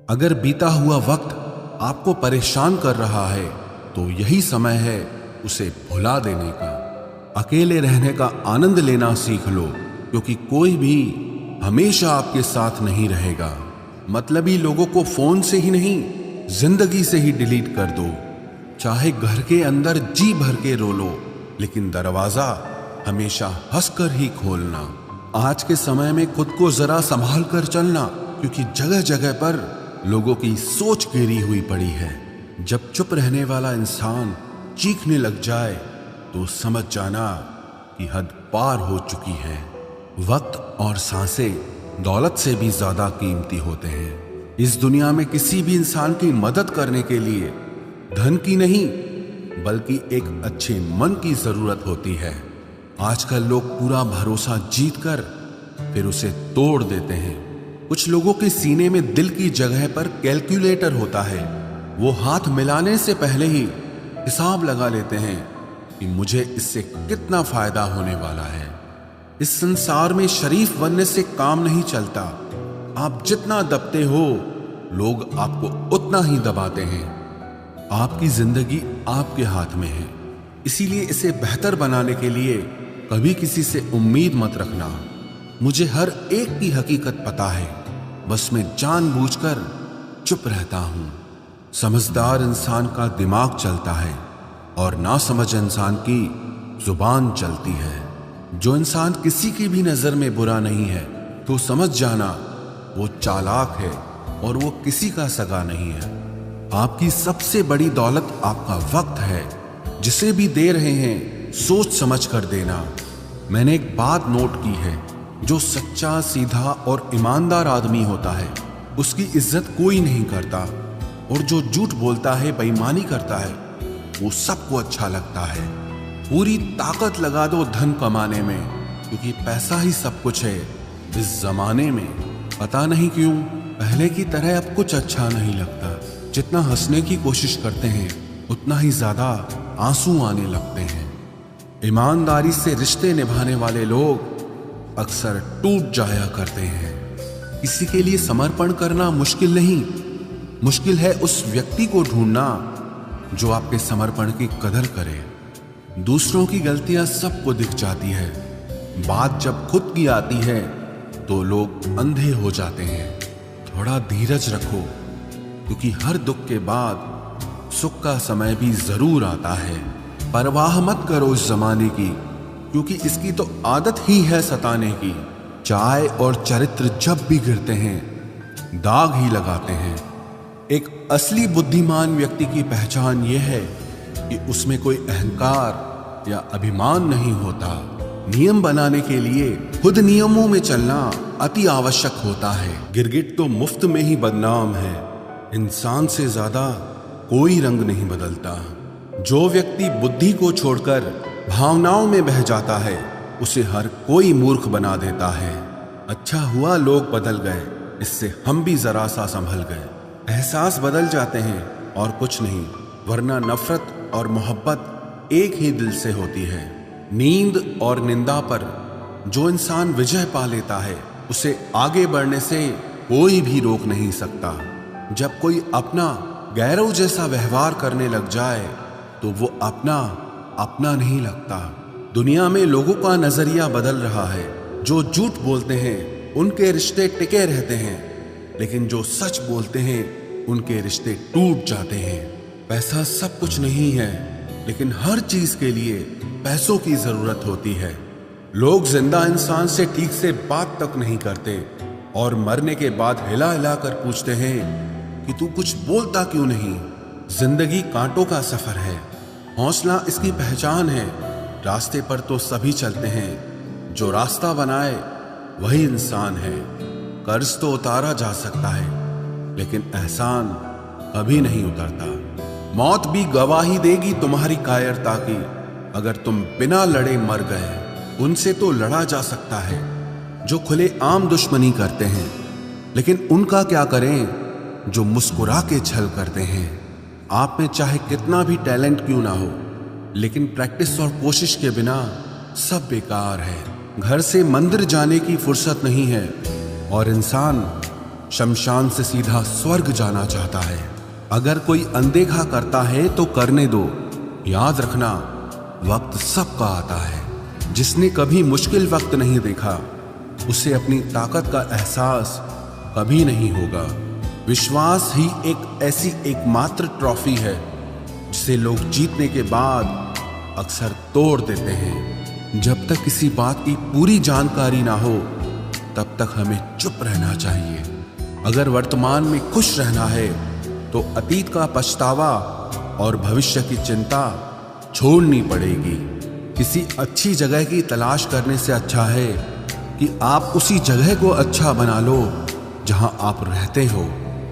अगर बीता हुआ वक्त आपको परेशान कर रहा है तो यही समय है उसे भुला देने का। अकेले रहने का आनंद लेना सीख लो, क्योंकि कोई भी हमेशा आपके साथ नहीं रहेगा। मतलबी लोगों को फोन से ही नहीं, जिंदगी से ही डिलीट कर दो। चाहे घर के अंदर जी भर के रो लो, लेकिन दरवाजा हमेशा हंसकर ही खोलना। आज के समय में खुद को जरा संभाल कर चलना, क्योंकि जगह जगह पर लोगों की सोच गिरी हुई पड़ी है। जब चुप रहने वाला इंसान चीखने लग जाए तो समझ जाना कि हद पार हो चुकी है। वक्त और सांसें दौलत से भी ज्यादा कीमती होते हैं। इस दुनिया में किसी भी इंसान की मदद करने के लिए धन की नहीं, बल्कि एक अच्छे मन की जरूरत होती है। आजकल लोग पूरा भरोसा जीत कर फिर उसे तोड़ देते हैं। कुछ लोगों के सीने में दिल की जगह पर कैलकुलेटर होता है। वो हाथ मिलाने से पहले ही हिसाब लगा लेते हैं कि मुझे इससे कितना फायदा होने वाला है। इस संसार में शरीफ बनने से काम नहीं चलता। आप जितना दबते हो, लोग आपको उतना ही दबाते हैं। आपकी जिंदगी आपके हाथ में है, इसीलिए इसे बेहतर बनाने के लिए कभी किसी से उम्मीद मत रखना। मुझे हर एक की हकीकत पता है, बस मैं जानबूझकर चुप रहता हूं। समझदार इंसान का दिमाग चलता है और नासमझ इंसान की जुबान चलती है। जो इंसान किसी की भी नजर में बुरा नहीं है तो समझ जाना वो चालाक है और वो किसी का सगा नहीं है। आपकी सबसे बड़ी दौलत आपका वक्त है। जिसे भी दे रहे हैं सोच समझ कर देना। मैंने एक बात नोट की है, जो सच्चा, सीधा और ईमानदार आदमी होता है उसकी इज्जत कोई नहीं करता, और जो झूठ बोलता है, बेईमानी करता है, वो सबको अच्छा लगता है। पूरी ताकत लगा दो धन कमाने में, क्योंकि पैसा ही सब कुछ है इस जमाने में। पता नहीं क्यों पहले की तरह अब कुछ अच्छा नहीं लगता। जितना हंसने की कोशिश करते हैं उतना ही ज्यादा आंसू आने लगते हैं। ईमानदारी से रिश्ते निभाने वाले लोग अक्सर टूट जाया करते हैं। किसी के लिए समर्पण करना मुश्किल नहीं, मुश्किल है उस व्यक्ति को ढूंढना जो आपके समर्पण की कदर करे। दूसरों की गलतियां सबको दिख जाती है, बात जब खुद की आती है तो लोग अंधे हो जाते हैं। थोड़ा धीरज रखो, क्योंकि हर दुख के बाद सुख का समय भी जरूर आता है। परवाह मत करो इस जमाने की, क्योंकि इसकी तो आदत ही है सताने की। चाय और चरित्र जब भी गिरते हैं दाग ही लगाते हैं। एक असली बुद्धिमान व्यक्ति की पहचान यह है कि उसमें कोई अहंकार या अभिमान नहीं होता। नियम बनाने के लिए खुद नियमों में चलना अति आवश्यक होता है। गिरगिट तो मुफ्त में ही बदनाम है। इंसान से ज्यादा कोई रंग नहीं बदलता। जो व्यक्ति बुद्धि को छोड़कर भावनाओं में बह जाता है उसे हर कोई मूर्ख बना देता है। अच्छा हुआ लोग बदल गए, इससे हम भी जरा सा संभल गए। एहसास बदल जाते हैं और कुछ नहीं, वरना नफरत और मोहब्बत एक ही दिल से होती है। नींद और निंदा पर जो इंसान विजय पा लेता है उसे आगे बढ़ने से कोई भी रोक नहीं सकता। जब कोई अपना गैरों जैसा व्यवहार करने लग जाए तो वो अपना नहीं लगता। दुनिया में लोगों का नजरिया बदल रहा है। जो झूठ बोलते हैं उनके रिश्ते टिके रहते हैं, लेकिन जो सच बोलते हैं उनके रिश्ते टूट जाते हैं। पैसा सब कुछ नहीं है, लेकिन हर चीज के लिए पैसों की जरूरत होती है। लोग जिंदा इंसान से ठीक से बात तक नहीं करते और मरने के बाद हिला हिला कर पूछते हैं कि तू कुछ बोलता क्यों नहीं। जिंदगी कांटों का सफर है, हौसला इसकी पहचान है। रास्ते पर तो सभी चलते हैं, जो रास्ता बनाए वही इंसान है। कर्ज तो उतारा जा सकता है, लेकिन एहसान कभी नहीं उतरता। मौत भी गवाही देगी तुम्हारी कायरता की। अगर तुम बिना लड़े मर गए, उनसे तो लड़ा जा सकता है जो खुले आम दुश्मनी करते हैं, लेकिन उनका क्या करें जो मुस्कुरा के छल करते हैं। आप में चाहे कितना भी टैलेंट क्यों ना हो, लेकिन प्रैक्टिस और कोशिश के बिना सब बेकार है। घर से मंदिर जाने की फुर्सत नहीं है और इंसान शमशान से सीधा स्वर्ग जाना चाहता है। अगर कोई अनदेखा करता है तो करने दो। याद रखना, वक्त सबका आता है। जिसने कभी मुश्किल वक्त नहीं देखा, उसे अपनी ताकत का एहसास कभी नहीं होगा। विश्वास ही एक ऐसी एकमात्र ट्रॉफी है जिसे लोग जीतने के बाद अक्सर तोड़ देते हैं। जब तक किसी बात की पूरी जानकारी ना हो, तब तक हमें चुप रहना चाहिए। अगर वर्तमान में खुश रहना है तो अतीत का पछतावा और भविष्य की चिंता छोड़नी पड़ेगी। किसी अच्छी जगह की तलाश करने से अच्छा है कि आप उसी जगह को अच्छा बना लो जहां आप रहते हो।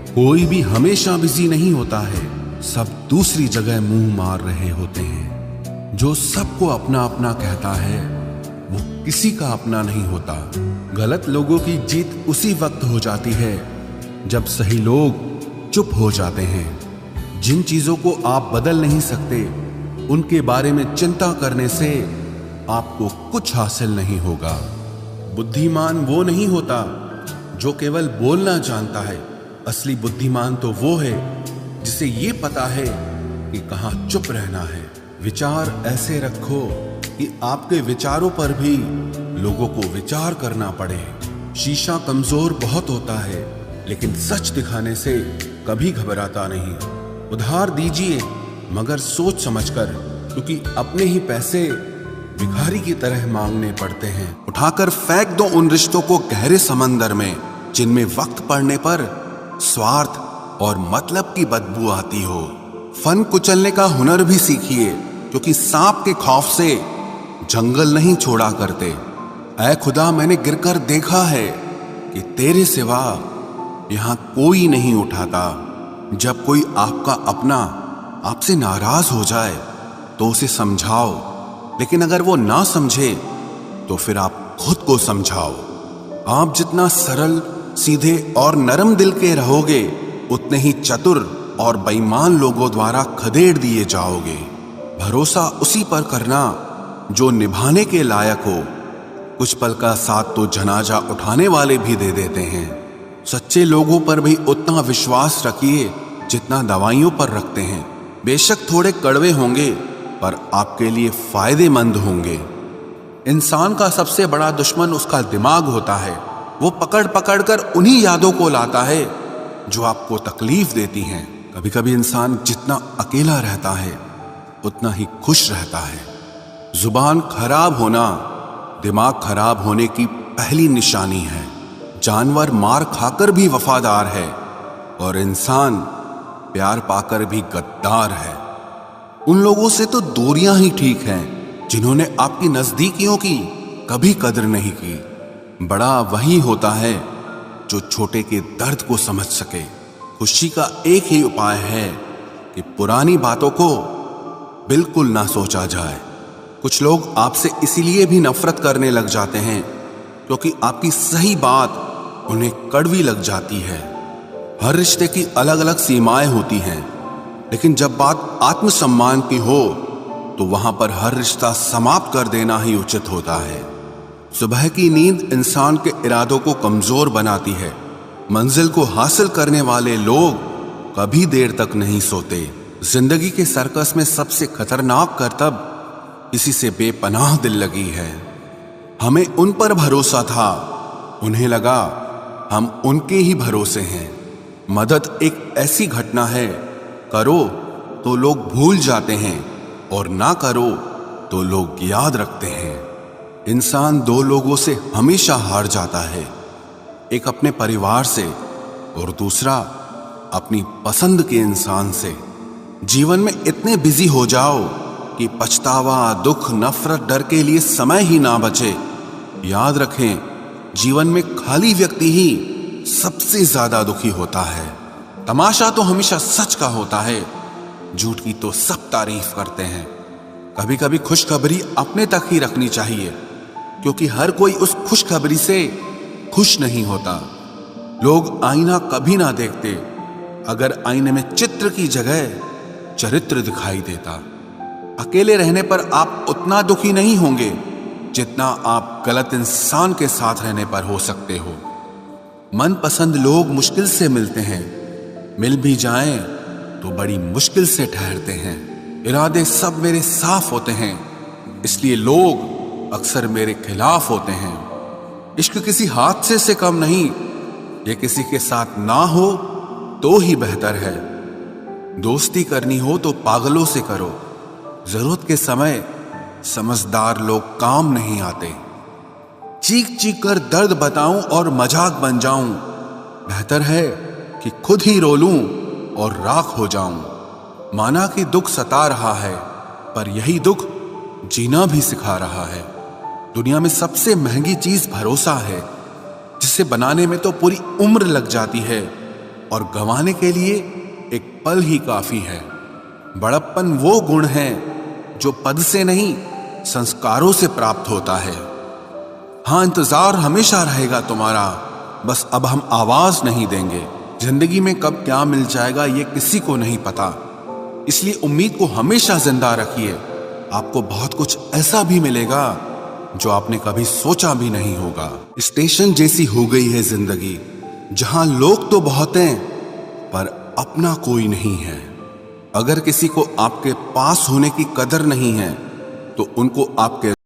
कोई भी हमेशा बिजी नहीं होता है, सब दूसरी जगह मुंह मार रहे होते हैं। जो सबको अपना अपना कहता है वो किसी का अपना नहीं होता। गलत लोगों की जीत उसी वक्त हो जाती है जब सही लोग चुप हो जाते हैं। जिन चीजों को आप बदल नहीं सकते, उनके बारे में चिंता करने से आपको कुछ हासिल नहीं होगा। बुद्धिमान वो नहीं होता जो केवल बोलना जानता है। असली बुद्धिमान तो वो है जिसे ये पता है कि कहाँ चुप रहना है। विचार ऐसे रखो कि आपके विचारों पर भी लोगों को विचार करना पड़े। शीशा कमजोर बहुत होता है, लेकिन सच दिखाने से कभी घबराता नहीं। उधार दीजिए मगर सोच समझकर, क्योंकि अपने ही पैसे भिखारी की तरह मांगने पड़ते हैं। उठाकर फेंक दो उन रिश्तों को गहरे समंदर में जिनमें वक्त पड़ने पर स्वार्थ और मतलब की बदबू आती हो। फन कुचलने का हुनर भी सीखिए, क्योंकि सांप के खौफ से जंगल नहीं छोड़ा करते। ऐ खुदा, मैंने गिरकर देखा है कि तेरे सिवा यहाँ कोई नहीं उठाता। जब कोई आपका अपना आपसे नाराज हो जाए तो उसे समझाओ, लेकिन अगर वो ना समझे तो फिर आप खुद को समझाओ। आप जितना सरल, सीधे और नरम दिल के रहोगे, उतने ही चतुर और बेईमान लोगों द्वारा खदेड़ दिए जाओगे। भरोसा उसी पर करना जो निभाने के लायक हो। कुछ पल का साथ तो जनाजा उठाने वाले भी दे देते हैं। सच्चे लोगों पर भी उतना विश्वास रखिए जितना दवाइयों पर रखते हैं। बेशक थोड़े कड़वे होंगे, पर आपके लिए फायदेमंद होंगे। इंसान का सबसे बड़ा दुश्मन उसका दिमाग होता है। वो पकड़ पकड़ कर उन्हीं यादों को लाता है जो आपको तकलीफ देती हैं। कभी कभी इंसान जितना अकेला रहता है उतना ही खुश रहता है। जुबान खराब होना दिमाग खराब होने की पहली निशानी है। जानवर मार खाकर भी वफादार है और इंसान प्यार पाकर भी गद्दार है। उन लोगों से तो दूरियां ही ठीक हैं जिन्होंने आपकी नजदीकियों की कभी कदर नहीं की। बड़ा वही होता है जो छोटे के दर्द को समझ सके। खुशी का एक ही उपाय है कि पुरानी बातों को बिल्कुल ना सोचा जाए। कुछ लोग आपसे इसीलिए भी नफरत करने लग जाते हैं क्योंकि आपकी सही बात उन्हें कड़वी लग जाती है। हर रिश्ते की अलग अलग सीमाएं होती हैं, लेकिन जब बात आत्मसम्मान की हो तो वहां पर हर रिश्ता समाप्त कर देना ही उचित होता है। सुबह की नींद इंसान के इरादों को कमजोर बनाती है। मंजिल को हासिल करने वाले लोग कभी देर तक नहीं सोते। जिंदगी के सर्कस में सबसे खतरनाक करतब किसी से बेपनाह दिल लगी है। हमें उन पर भरोसा था, उन्हें लगा हम उनके ही भरोसे हैं। मदद एक ऐसी घटना है, करो तो लोग भूल जाते हैं और ना करो तो लोग याद रखते हैं। इंसान दो लोगों से हमेशा हार जाता है, एक अपने परिवार से और दूसरा अपनी पसंद के इंसान से। जीवन में इतने बिजी हो जाओ कि पछतावा, दुख, नफरत, डर के लिए समय ही ना बचे। याद रखें, जीवन में खाली व्यक्ति ही सबसे ज्यादा दुखी होता है। तमाशा तो हमेशा सच का होता है, झूठ की तो सब तारीफ करते हैं। कभी कभी खुशखबरी अपने तक ही रखनी चाहिए, क्योंकि हर कोई उस खुशखबरी से खुश नहीं होता। लोग आईना कभी ना देखते अगर आईने में चित्र की जगह चरित्र दिखाई देता। अकेले रहने पर आप उतना दुखी नहीं होंगे जितना आप गलत इंसान के साथ रहने पर हो सकते हो। मनपसंद लोग मुश्किल से मिलते हैं, मिल भी जाएं तो बड़ी मुश्किल से ठहरते हैं। इरादे सब मेरे साफ होते हैं, इसलिए लोग अक्सर मेरे खिलाफ होते हैं। इश्क किसी हादसे से कम नहीं, ये किसी के साथ ना हो तो ही बेहतर है। दोस्ती करनी हो तो पागलों से करो, जरूरत के समय समझदार लोग काम नहीं आते। चीख चीख कर दर्द बताऊं और मजाक बन जाऊं, बेहतर है कि खुद ही रो लूं और राख हो जाऊं। माना कि दुख सता रहा है, पर यही दुख जीना भी सिखा रहा है। दुनिया में सबसे महंगी चीज भरोसा है, जिसे बनाने में तो पूरी उम्र लग जाती है और गंवाने के लिए एक पल ही काफी है। बड़प्पन वो गुण है जो पद से नहीं, संस्कारों से प्राप्त होता है। हाँ, इंतजार हमेशा रहेगा तुम्हारा, बस अब हम आवाज नहीं देंगे। जिंदगी में कब क्या मिल जाएगा ये किसी को नहीं पता, इसलिए उम्मीद को हमेशा जिंदा रखिए। आपको बहुत कुछ ऐसा भी मिलेगा जो आपने कभी सोचा भी नहीं होगा। स्टेशन जैसी हो गई है जिंदगी, जहां लोग तो बहुत हैं पर अपना कोई नहीं है। अगर किसी को आपके पास होने की कदर नहीं है तो उनको आपके